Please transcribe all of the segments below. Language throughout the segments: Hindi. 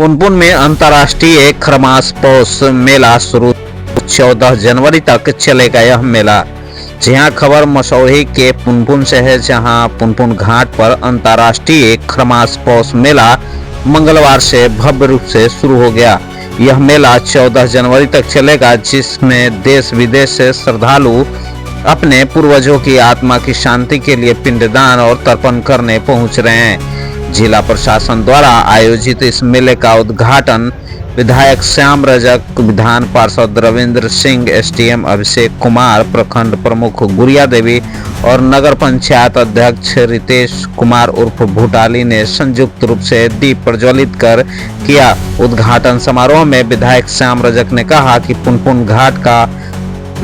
पुनपुन में अंतर्राष्ट्रीय खरमास पौष मेला शुरू 14 जनवरी तक चलेगा। यह मेला जहां खबर मसौढ़ी के पुनपुन से है, जहां पुनपुन घाट पर अंतर्राष्ट्रीय खरमास पौष मेला मंगलवार से भव्य रूप से शुरू हो गया। यह मेला 14 जनवरी तक चलेगा, जिसमें देश विदेश से श्रद्धालु अपने पूर्वजों की आत्मा की शांति के लिए पिंडदान और तर्पण करने पहुंच रहे हैं। जिला प्रशासन द्वारा आयोजित इस मेले का उद्घाटन विधायक श्याम रजक, विधान पार्षद रविंद्र सिंह, एसडीएम अभिषेक कुमार, प्रखंड प्रमुख गुड़िया देवी और नगर पंचायत अध्यक्ष रितेश कुमार उर्फ भूटाली ने संयुक्त रूप से दीप प्रज्वलित कर किया। उद्घाटन समारोह में विधायक श्याम रजक ने कहा कि पुनपुन घाट का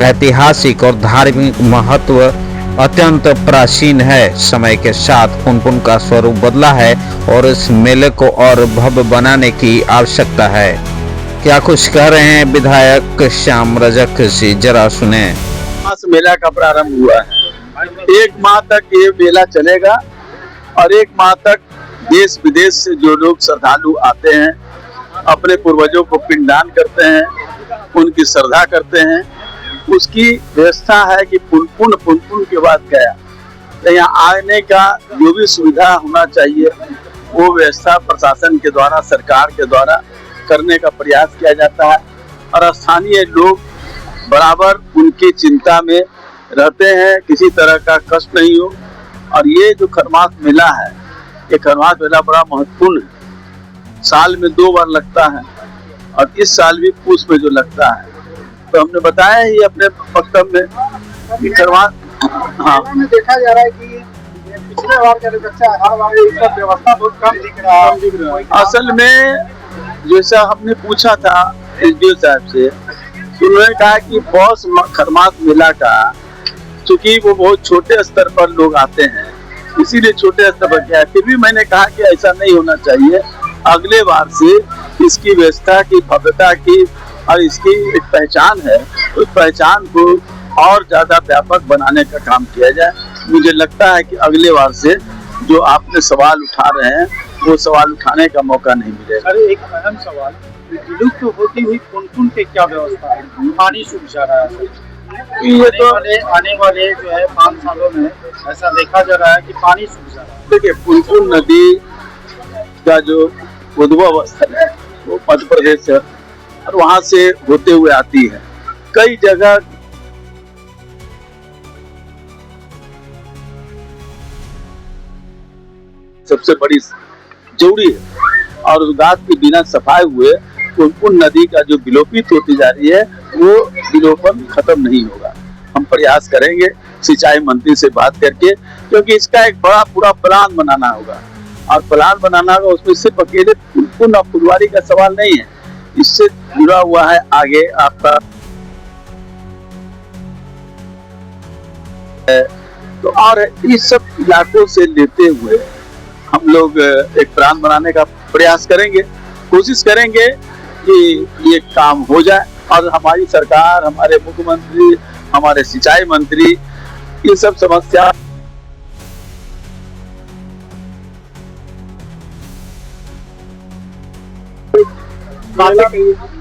ऐतिहासिक और धार्मिक महत्व अत्यंत प्राचीन है। समय के साथ पुनपुन का स्वरूप बदला है और इस मेले को और भव्य बनाने की आवश्यकता है। क्या कुछ कह रहे हैं विधायक श्याम रजक जी, जरा सुने। मेला का प्रारंभ हुआ है, 1 माह तक ये मेला चलेगा और 1 माह तक देश विदेश से जो लोग श्रद्धालु आते हैं, अपने पूर्वजों को पिंडदान करते हैं, उनकी श्रद्धा करते हैं। उसकी व्यवस्था है कि पुनपुन के बाद गया, तो यहाँ आने का जो भी सुविधा होना चाहिए वो व्यवस्था प्रशासन के द्वारा, सरकार के द्वारा करने का प्रयास किया जाता है और स्थानीय लोग बराबर उनकी चिंता में रहते हैं, किसी तरह का कष्ट नहीं हो। और ये जो खरमास मेला है, ये खरमास मेला बड़ा महत्वपूर्ण है, साल में 2 बार लगता है और इस साल भी पूस में जो लगता है। तो हमने बताया ही अपने वक्तव्य में कि खरमास देखा जा रहा है कि पिछले बार का हर बार इसका व्यवस्था बहुत कम दिख रहा है। असल में जैसा हमने पूछा था एसडीओ साहब से, उन्होंने कहा कि पौष खरमास मेला का चूंकि वो बहुत छोटे स्तर पर लोग आते हैं, इसीलिए छोटे स्तर पर किया है। फिर भी मैंने कहा कि ऐसा नहीं होना चाहिए, अगले बार से इसकी व्यवस्था की, भव्यता की और इसकी एक पहचान है, उस पहचान को और ज्यादा व्यापक बनाने का काम किया जाए। मुझे लगता है कि अगले बार से जो आपने सवाल उठा रहे हैं वो सवाल उठाने का मौका नहीं मिलेगा। अरे एक अहम सवाल, विलुप्त होती हुई पुनपुन के क्या व्यवस्था है? पानी सूख जा रहा है, ये तो आने वाले जो है 5 सालों में ऐसा देखा जा रहा है कि पानी सूख जा रहा है। देखिए, पुनपुन नदी का जो उद्भव स्थल है वो मध्य प्रदेश से और वहां से होते हुए आती है। कई जगह सबसे बड़ी जोड़ी है और उस घाट के बिना सफाए हुए पुनपुन नदी का जो विलोपित होती जा रही है वो विलोपन खत्म नहीं होगा। हम प्रयास करेंगे सिंचाई मंत्री से बात करके, क्योंकि इसका एक बड़ा पूरा प्लान बनाना होगा और प्लान बनाना होगा। उसमें सिर्फ अकेले पुनपुन और फुलवारी का सवाल नहीं है, इससे जुड़ा हुआ है आगे आपका तो और इस सब इलाकों से लेते हुए हम लोग एक प्लान बनाने का प्रयास करेंगे, कोशिश करेंगे कि ये काम हो जाए और हमारी सरकार, हमारे मुख्यमंत्री, हमारे सिंचाई मंत्री ये सब समस्या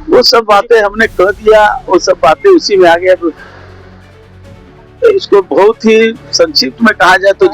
वो सब बातें हमने कह दिया, वो सब बातें उसी में आ गया। तो इसको बहुत ही संक्षिप्त में कहा जाए तो